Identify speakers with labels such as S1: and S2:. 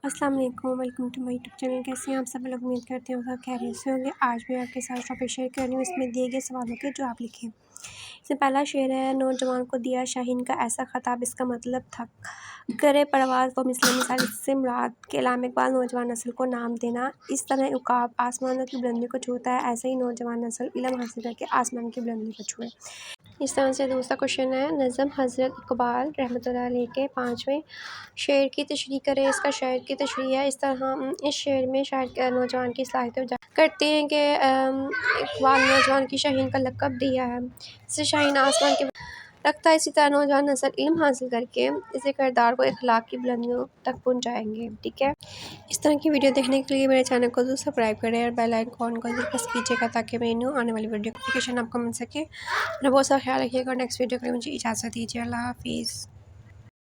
S1: अस्सलाम वालेकुम, welcome to my YouTube channel. कैसे हैं आप सब लोग? उम्मीद करते हैं सब खैरियत से होंगे। आज मैं आपके साथ टॉपिक शेयर कर रही हूँ, इसमें दिए गए सवालों के जवाब लिखें। इसमें पहला शेर है, नौजवान को दिया शाहीन का ऐसा खिताब, इसका मतलब था करे परवाज़ वो मिसल मिसाल। इससे मुराद कलाम इकबाल नौजवान नस्ल को नाम देना। इस तरह उकाब आसमानों की बुलंदी को छूता है, ऐसे ही नौजवान नस्ल इल्म हासिल करके आसमान की बुलंदी को छुए। इस तरह से दूसरा क्वेश्चन है, नज़म हज़रत इकबाल रहमतुल्लाह अलैह के 5वें शेर की तशरीह करें। इसका शायर की तशरीह है। इस तरह हम इस शेर में शायर नौजवान की सलाहियत उजागर करते हैं कि इकबाल नौजवान की शाहीन का लक़ब दिया है, इससे शाहीन आसमान के रखता है। इसी तरह नौजवान नस्ल इल्म हासिल करके इसे किरदार को अखलाक की बुलंदियों तक पहुँचाएंगे। ठीक है, इस तरह की वीडियो देखने के लिए मेरे चैनल को ज़रूर सब्सक्राइब करें और बेल आइकन को ज़रूर प्रेस कीजिएगा ताकि मेरी न्यू आने वाली वीडियो नोटिफिकेशन आपको मिल सके। अपना बहुत सारा ख्याल रखिएगा और नेक्स्ट वीडियो के लिए मुझे इजाज़त दीजिए। अल्लाह हाफिज़।